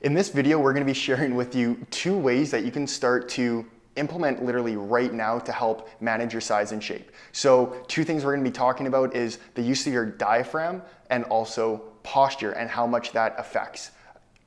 In this video, we're going to be sharing with you 2 ways that you can start to implement literally right now to help manage your size and shape. So 2 things we're going to be talking about is the use of your diaphragm and also posture and how much that affects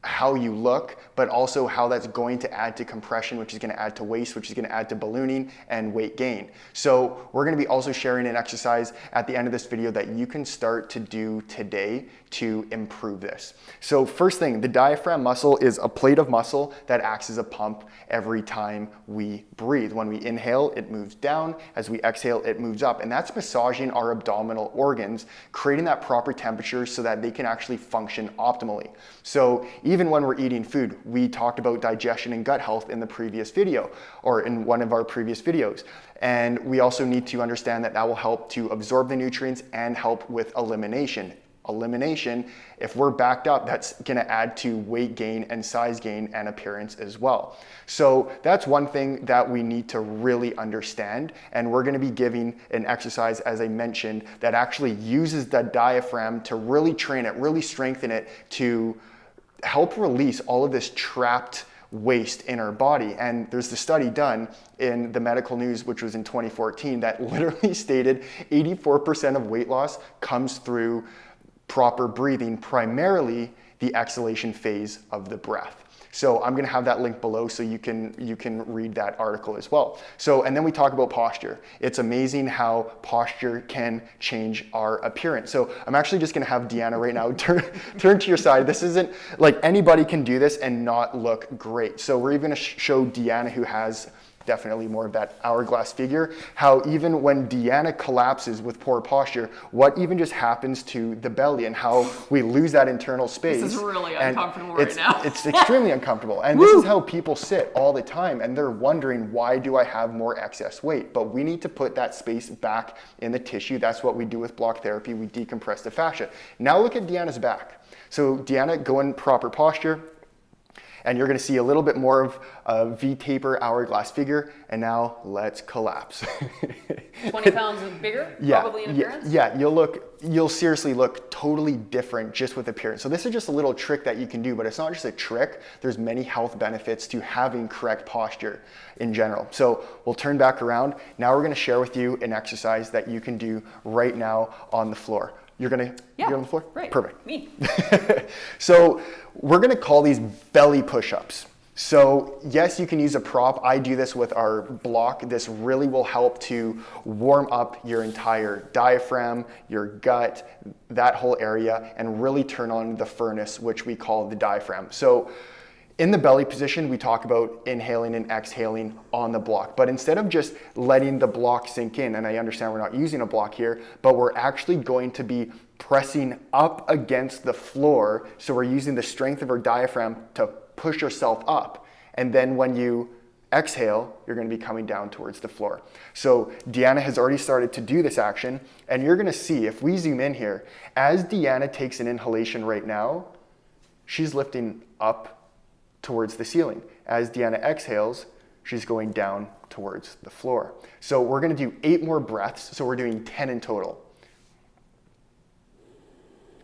how you look, but also how that's going to add to compression, which is going to add to waist, which is going to add to ballooning and weight gain. So we're going to be also sharing an exercise at the end of this video that you can start to do today to improve this. So first thing, the diaphragm muscle is a plate of muscle that acts as a pump every time we breathe. When we inhale, it moves down. As we exhale, it moves up. And that's massaging our abdominal organs, creating that proper temperature so that they can actually function optimally. So even when we're eating food, we talked about digestion and gut health in the previous video, or in one of our previous videos. And we also need to understand that that will help to absorb the nutrients and help with elimination. Elimination, if we're backed up, that's going to add to weight gain and size gain and appearance as well. So that's one thing that we need to really understand. And we're going to be giving an exercise, as I mentioned, that actually uses the diaphragm to really train it, really strengthen it to help release all of this trapped waste in our body. And there's the study done in the medical news, which was in 2014, that literally stated 84% of weight loss comes through proper breathing, primarily the exhalation phase of the breath. So I'm going to have that link below so you can read that article as well. So, and then we talk about posture. It's amazing how posture can change our appearance. So I'm actually just going to have Deanna right now turn to your side. This isn't like anybody can do this and not look great. So we're even going to show Deanna, who has definitely more of that hourglass figure, how even when Deanna collapses with poor posture, what even just happens to the belly and how we lose that internal space. This is really uncomfortable right now. It's extremely uncomfortable. And this is how people sit all the time, and they're wondering, why do I have more excess weight? But we need to put that space back in the tissue. That's what we do with block therapy. We decompress the fascia. Now look at Deanna's back. So Deanna, go in proper posture. And you're going to see a little bit more of a V-taper hourglass figure. And now let's collapse. 20 pounds bigger, yeah, probably in appearance? Yeah, you'll seriously look totally different just with appearance. So this is just a little trick that you can do, but it's not just a trick. There's many health benefits to having correct posture in general. So we'll turn back around. Now we're going to share with you an exercise that you can do right now on the floor. You're on the floor? Right. Perfect. Me. So we're going to call these belly push-ups. So yes, you can use a prop. I do this with our block. This really will help to warm up your entire diaphragm, your gut, that whole area, and really turn on the furnace, which we call the diaphragm. So in the belly position, we talk about inhaling and exhaling on the block. But instead of just letting the block sink in, and I understand we're not using a block here, but we're actually going to be pressing up against the floor. So we're using the strength of our diaphragm to push yourself up. And then when you exhale, you're going to be coming down towards the floor. So Deanna has already started to do this action. And you're going to see, if we zoom in here, as Deanna takes an inhalation right now, she's lifting up towards the ceiling. As Deanna exhales, she's going down towards the floor. So we're going to do 8 more breaths. So we're doing 10 in total.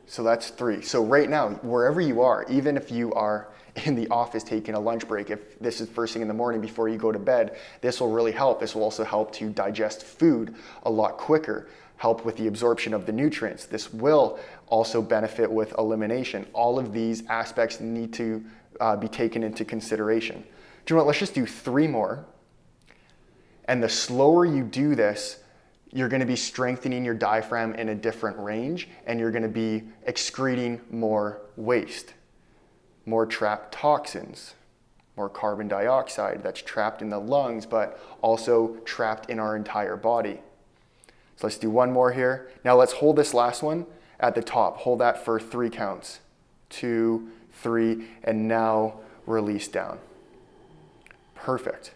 So that's 3. So right now, wherever you are, even if you are in the office taking a lunch break, if this is first thing in the morning before you go to bed, this will really help. This will also help to digest food a lot quicker, help with the absorption of the nutrients. This will also benefit with elimination. All of these aspects need to be taken into consideration. Do you know what? Let's just do 3 more. And the slower you do this, you're going to be strengthening your diaphragm in a different range, and you're going to be excreting more waste, more trapped toxins, more carbon dioxide that's trapped in the lungs, but also trapped in our entire body. So let's do 1 more here. Now let's hold this last one at the top. Hold that for 3 counts. 2, 3, and now release down. Perfect.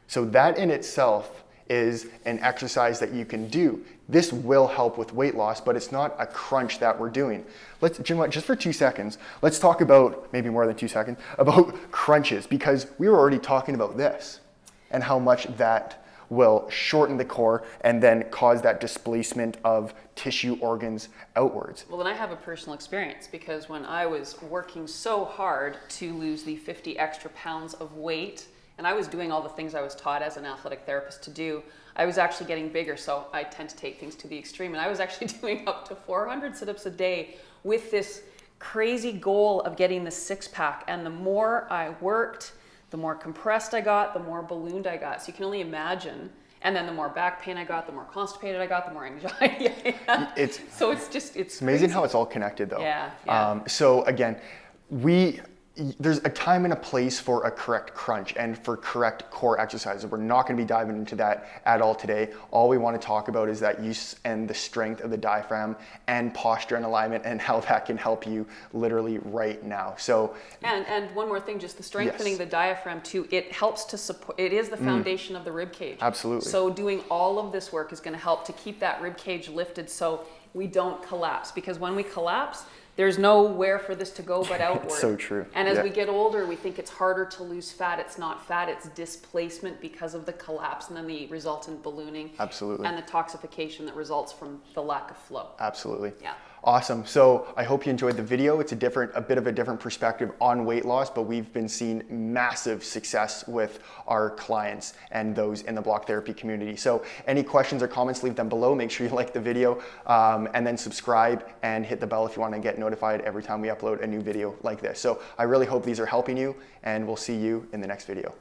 So that in itself is an exercise that you can do. This will help with weight loss, but it's not a crunch that we're doing. Just for 2 seconds, let's talk about, maybe more than 2 seconds, about crunches, because we were already talking about this and how much that will shorten the core and then cause that displacement of tissue organs outwards. Well, then I have a personal experience, because when I was working so hard to lose the 50 extra pounds of weight, and I was doing all the things I was taught as an athletic therapist to do, I was actually getting bigger. So I tend to take things to the extreme. And I was actually doing up to 400 sit-ups a day with this crazy goal of getting the six-pack. And the more I worked, the more compressed I got, the more ballooned I got. So you can only imagine. And then the more back pain I got, the more constipated I got, the more anxiety I had. It's amazing crazy how it's all connected though. Yeah. So again, there's a time and a place for a correct crunch and for correct core exercises. We're not going to be diving into that at all today. All we want to talk about is that use and the strength of the diaphragm and posture and alignment, and how that can help you literally right now. So and one more thing, just the strengthening the diaphragm too, it helps to support, it is the foundation of the rib cage. Absolutely. So doing all of this work is going to help to keep that rib cage lifted so we don't collapse, because when we collapse, there's nowhere for this to go but outward. It's so true. And as we get older, we think it's harder to lose fat. It's not fat, it's displacement because of the collapse and then the resultant ballooning. Absolutely. And the toxification that results from the lack of flow. Absolutely. Yeah. Awesome. So I hope you enjoyed the video. It's a bit of a different perspective on weight loss, but we've been seeing massive success with our clients and those in the block therapy community. So any questions or comments, leave them below. Make sure you like the video, and then subscribe and hit the bell if you want to get notified every time we upload a new video like this. So I really hope these are helping you, and we'll see you in the next video.